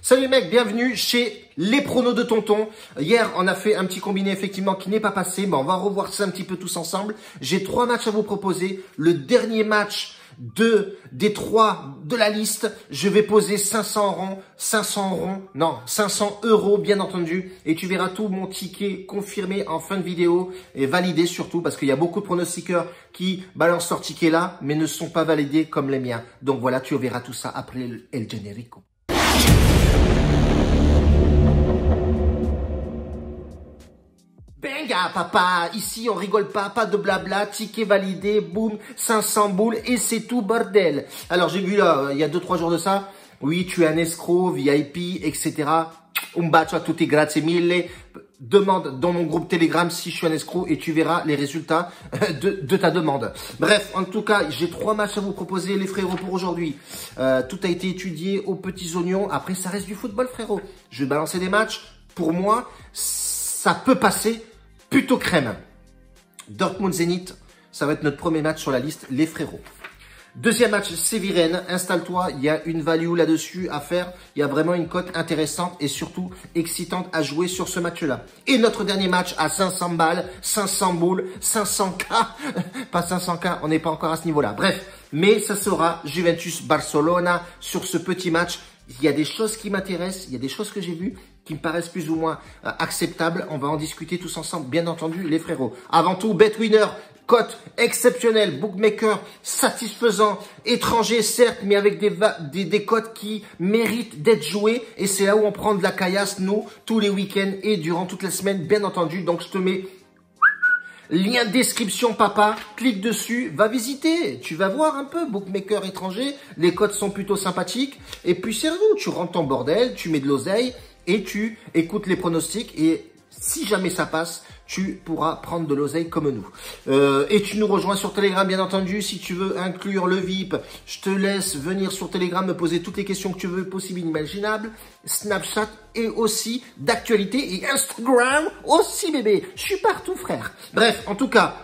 Salut mec, bienvenue chez les pronos de Tonton. Hier, on a fait un petit combiné effectivement qui n'est pas passé, mais on va revoir ça un petit peu tous ensemble. J'ai 3 matchs à vous proposer. Le dernier match des 3 de la liste, je vais poser 500 euros bien entendu, et tu verras tout mon ticket confirmé en fin de vidéo et validé surtout parce qu'il y a beaucoup de pronostiqueurs qui balancent leur ticket là mais ne sont pas validés comme les miens. Donc voilà, tu verras tout ça après el generico. Benga papa, ici on rigole pas de blabla, ticket validé, boum, 500 boules et c'est tout bordel. Alors j'ai vu là, il y a 2-3 jours de ça, oui tu es un escroc, VIP, etc. Un bacio a tutti, grazie mille. Demande dans mon groupe Telegram si je suis un escroc et tu verras les résultats de ta demande. Bref, en tout cas, j'ai 3 matchs à vous proposer les frérots pour aujourd'hui. Tout a été étudié aux petits oignons. Après, ça reste du football frérot. Je vais balancer des matchs. Pour moi, ça peut passer plutôt crème. Dortmund-Zénith, ça va être notre premier match sur la liste, les frérots. Deuxième match, Séville-Rennes, installe-toi, il y a une value là-dessus à faire, il y a vraiment une cote intéressante et surtout excitante à jouer sur ce match-là. Et notre dernier match à 500 balles, 500 boules, 500K, pas 500K, on n'est pas encore à ce niveau-là. Bref, mais ça sera Juventus-Barcelona sur ce petit match. Il y a des choses qui m'intéressent, il y a des choses que j'ai vues qui me paraissent plus ou moins acceptables. On va en discuter tous ensemble, bien entendu, les frérots. Avant tout, BetWinner, cote exceptionnelle, bookmaker satisfaisant, étranger certes, mais avec des cotes qui méritent d'être jouées. Et c'est là où on prend de la caillasse, nous, tous les week-ends et durant toute la semaine, bien entendu. Donc je te mets lien de description, papa, clique dessus, va visiter, tu vas voir un peu, bookmaker étranger, les cotes sont plutôt sympathiques, et puis c'est vous, tu rentres ton bordel, tu mets de l'oseille, et tu écoutes les pronostics, et si jamais ça passe, tu pourras prendre de l'oseille comme nous. Et tu nous rejoins sur Telegram, bien entendu. Si tu veux inclure le VIP, je te laisse venir sur Telegram, me poser toutes les questions que tu veux, possibles, inimaginables. Snapchat et aussi d'actualité et Instagram aussi, bébé. Je suis partout, frère. Bref, en tout cas,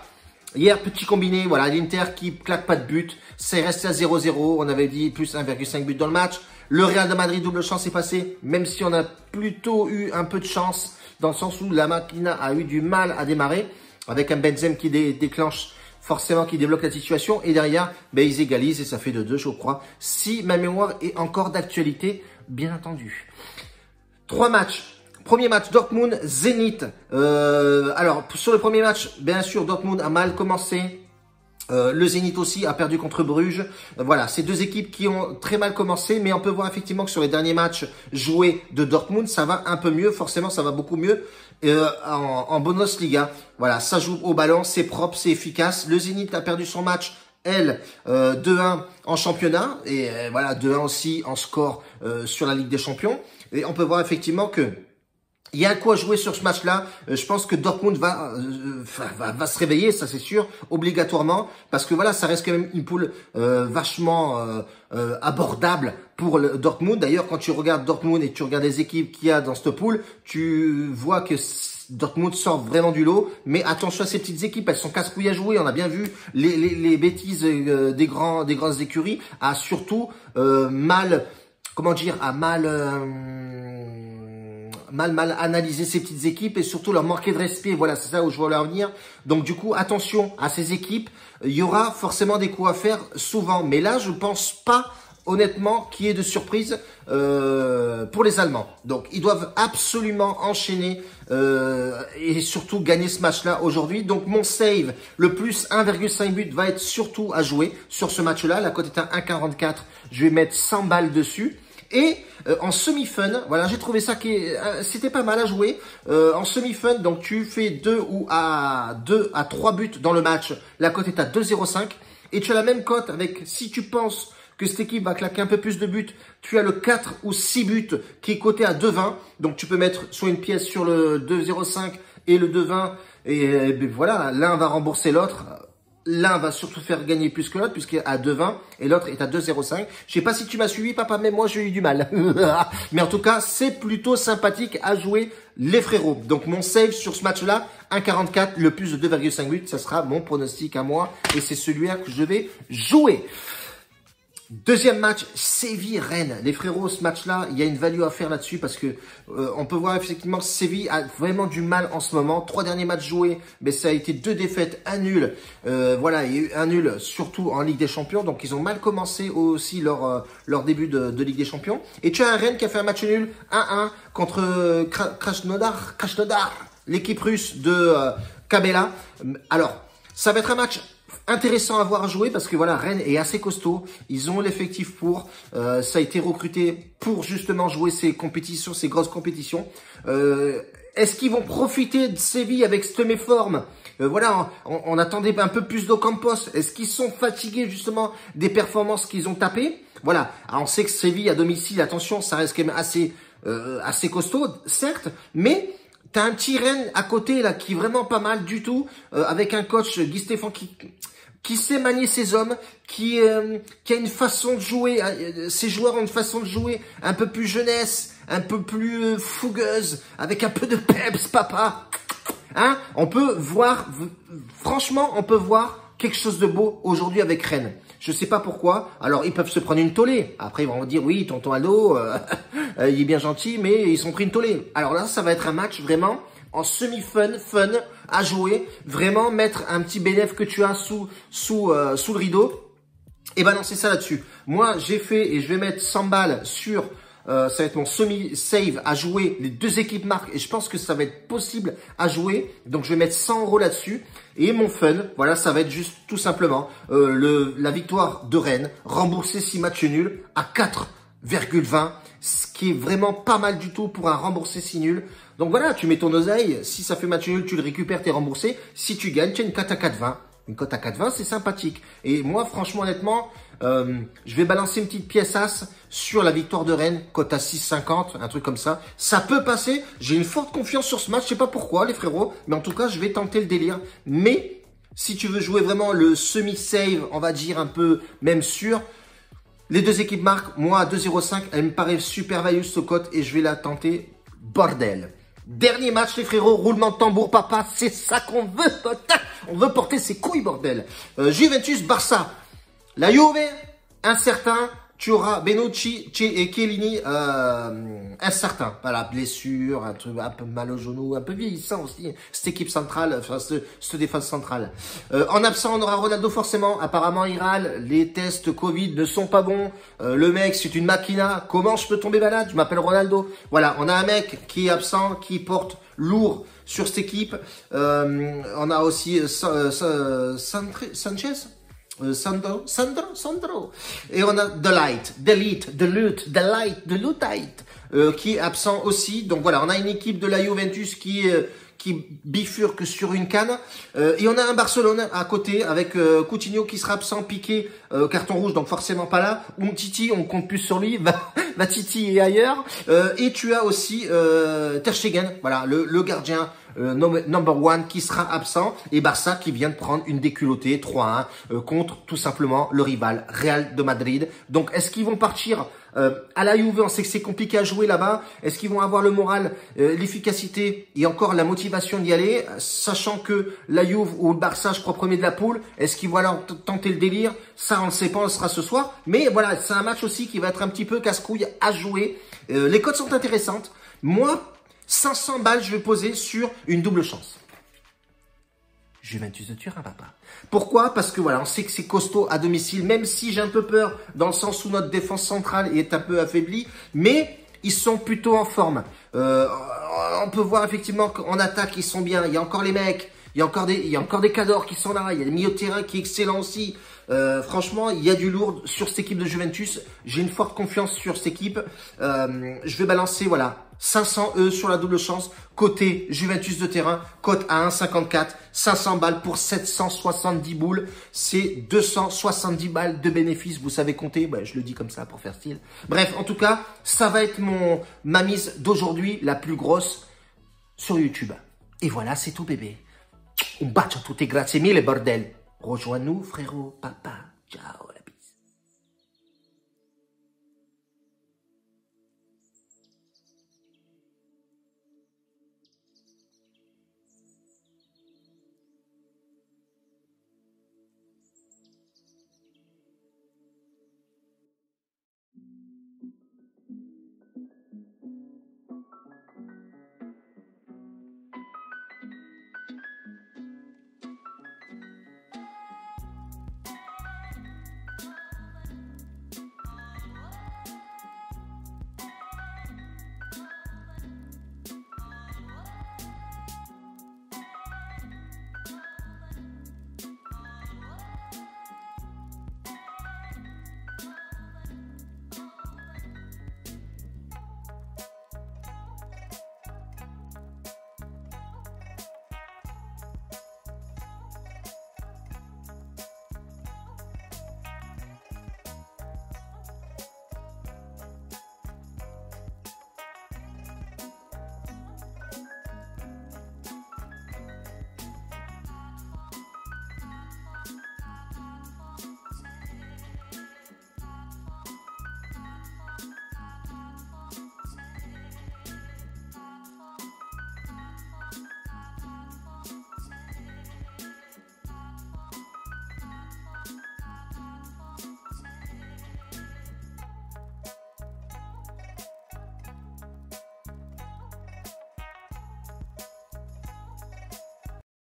hier, petit combiné, voilà, l'Inter qui claque pas de but. C'est resté à 0-0. On avait dit plus 1,5 but dans le match. Le Real de Madrid, double chance est passé, même si on a plutôt eu un peu de chance, dans le sens où la Machina a eu du mal à démarrer, avec un Benzema qui déclenche, forcément qui débloque la situation, et derrière, ben, ils égalisent et ça fait 2-2, je crois, si ma mémoire est encore d'actualité, bien entendu. 3 matchs. Premier match, Dortmund-Zénith. Alors, sur le premier match, bien sûr, Dortmund a mal commencé. Le Zénith aussi a perdu contre Bruges. Voilà, c'est 2 équipes qui ont très mal commencé, mais on peut voir effectivement que sur les derniers matchs joués de Dortmund, ça va un peu mieux. Forcément, ça va beaucoup mieux en Bundesliga. Voilà, ça joue au ballon, c'est propre, c'est efficace. Le Zénith a perdu son match, 2-1 en championnat et voilà 2-1 aussi en score sur la Ligue des Champions. Et on peut voir effectivement que il y a quoi jouer sur ce match-là. Je pense que Dortmund va se réveiller, ça c'est sûr, obligatoirement, parce que voilà, ça reste quand même une poule vachement abordable pour le Dortmund. D'ailleurs, quand tu regardes Dortmund et tu regardes les équipes qu'il y a dans cette poule, tu vois que Dortmund sort vraiment du lot. Mais attention à ces petites équipes, elles sont casse-couilles à jouer. On a bien vu les bêtises des grandes écuries, a surtout mal analyser ces petites équipes et surtout leur manquer de respect. Voilà, c'est ça où je veux leur venir. Donc du coup, attention à ces équipes. Il y aura forcément des coups à faire souvent. Mais là, je pense pas, honnêtement, qu'il y ait de surprise pour les Allemands. Donc, ils doivent absolument enchaîner et surtout gagner ce match-là aujourd'hui. Donc, mon save, le plus 1,5 but va être surtout à jouer sur ce match-là. La cote est à 1,44. Je vais mettre 100 balles dessus. Et en semi-fun, voilà, j'ai trouvé ça c'était pas mal à jouer. En semi-fun, donc tu fais 2 à 3 buts dans le match. La cote est à 2,05. Et tu as la même cote avec, si tu penses que cette équipe va claquer un peu plus de buts, tu as le 4 ou 6 buts qui est coté à 2,20. Donc tu peux mettre soit une pièce sur le 2,05 et le 2,20. Et voilà, l'un va rembourser l'autre. L'un va surtout faire gagner plus que l'autre puisqu'il est à 2,20 et l'autre est à 2,05. Je sais pas si tu m'as suivi, papa, mais moi j'ai eu du mal. Mais en tout cas, c'est plutôt sympathique à jouer les frérots. Donc mon save sur ce match-là, 1,44, le plus de 2,5 buts, ça sera mon pronostic à moi et c'est celui-là que je vais jouer. Deuxième match, Séville-Rennes. Les frérots, ce match-là, il y a une value à faire là-dessus parce que on peut voir effectivement Séville a vraiment du mal en ce moment. 3 derniers matchs joués, mais ça a été 2 défaites, un nul. Voilà, il y a eu un nul surtout en Ligue des Champions. Donc ils ont mal commencé aussi leur début de Ligue des Champions. Et tu as un Rennes qui a fait un match nul 1-1 contre Krasnodar, l'équipe russe de Kabela. Alors, ça va être un match intéressant à voir jouer parce que voilà, Rennes est assez costaud. Ils ont l'effectif pour. Ça a été recruté pour justement jouer ces compétitions, ces grosses compétitions. Est-ce qu'ils vont profiter de Séville avec cette méforme? Voilà, on attendait un peu plus d'Ocampos. Est-ce qu'ils sont fatigués justement des performances qu'ils ont tapées? Voilà, alors, on sait que Séville à domicile, attention, ça reste quand même assez costaud, certes, mais t'as un petit Rennes à côté là qui est vraiment pas mal du tout, avec un coach Guy Stéphane qui sait manier ses hommes, qui a une façon de jouer, ses joueurs ont une façon de jouer un peu plus jeunesse, un peu plus fougueuse, avec un peu de peps, papa. Hein? On peut voir, franchement, on peut voir quelque chose de beau aujourd'hui avec Rennes. Je sais pas pourquoi. Alors, ils peuvent se prendre une tollée. Après, ils vont dire, oui, tonton Aldo, il est bien gentil, mais ils sont pris une tollée. Alors là, ça va être un match vraiment en semi-fun à jouer. Vraiment mettre un petit bénéfice que tu as sous le rideau et balancer ça là-dessus. Moi, j'ai fait et je vais mettre 100 balles sur... ça va être mon semi-save à jouer. Les 2 équipes marquent et je pense que ça va être possible à jouer. Donc, je vais mettre 100 € là-dessus. Et mon fun, voilà, ça va être juste tout simplement la victoire de Rennes, rembourser 6 matchs nuls à 4,20, ce qui est vraiment pas mal du tout pour un remboursé 6 nuls. Donc voilà, tu mets ton oseille, si ça fait match nul, tu le récupères, t'es remboursé. Si tu gagnes, tu as une cote à 4,20. Une cote à 4,20, c'est sympathique. Et moi, franchement, honnêtement, je vais balancer une petite pièce as sur la victoire de Rennes, cote à 6,50, un truc comme ça. Ça peut passer. J'ai une forte confiance sur ce match. Je sais pas pourquoi, les frérots, mais en tout cas, je vais tenter le délire. Mais si tu veux jouer vraiment le semi-save, on va dire un peu même sûr, les 2 équipes marquent. Moi, à 2,05, elle me paraît super value ce cote et je vais la tenter. Bordel. Dernier match, les frérots, roulement de tambour, papa, c'est ça qu'on veut, putain. On veut porter ses couilles, bordel. Juventus, Barça. La Juve, incertain. Tu auras Benucci et Chiellini, incertain. Voilà, blessure, un truc un peu mal au genou, un peu vieillissant aussi. Cette équipe centrale, enfin, cette défense centrale. En absent, on aura Ronaldo forcément. Apparemment, il râle. Les tests Covid ne sont pas bons. Le mec, c'est une machina. Comment je peux tomber malade? Je m'appelle Ronaldo. Voilà, on a un mec qui est absent, qui porte lourd sur cette équipe. On a aussi Sanchez. Sandro. Et on a The Light, qui est absent aussi. Donc voilà, on a une équipe de la Juventus qui bifurque sur une canne. Et on a un Barcelone à côté avec Coutinho qui sera absent, Piqué, carton rouge, donc forcément pas là. Titi, on compte plus sur lui. Titi est ailleurs. Et tu as aussi Ter Stegen, voilà, le gardien number 1 qui sera absent, et Barça qui vient de prendre une déculottée 3-1 contre tout simplement le rival Real de Madrid. Donc est-ce qu'ils vont partir à la Juve? On sait que c'est compliqué à jouer là-bas. Est-ce qu'ils vont avoir le moral, l'efficacité et encore la motivation d'y aller, sachant que la Juve ou le Barça, je crois, premier de la poule? Est-ce qu'ils vont alors tenter le délire? Ça, on ne sait pas, on sera ce soir. Mais voilà, c'est un match aussi qui va être un petit peu casse-couille à jouer. Les cotes sont intéressantes. Moi, 500 balles, je vais poser sur une double chance. Juventus de Turin, papa. Pourquoi? Parce que voilà, on sait que c'est costaud à domicile, même si j'ai un peu peur dans le sens où notre défense centrale est un peu affaiblie, mais ils sont plutôt en forme. On peut voir effectivement qu'en attaque, ils sont bien. Il y a encore les mecs, il y a encore des cadors qui sont là, il y a des milieux de terrain qui est excellent aussi. Franchement, il y a du lourd sur cette équipe de Juventus. J'ai une forte confiance sur cette équipe. Je vais balancer, voilà, 500 € sur la double chance. Côté Juventus de terrain, cote à 1,54. 500 balles pour 770 boules. C'est 270 balles de bénéfice. Vous savez compter, bah, je le dis comme ça pour faire style. Bref, en tout cas, ça va être ma mise d'aujourd'hui, la plus grosse sur YouTube. Et voilà, c'est tout, bébé. Un bacio a tutti, grazie mille, bordel. Rejoins-nous, frérot, papa. Ciao.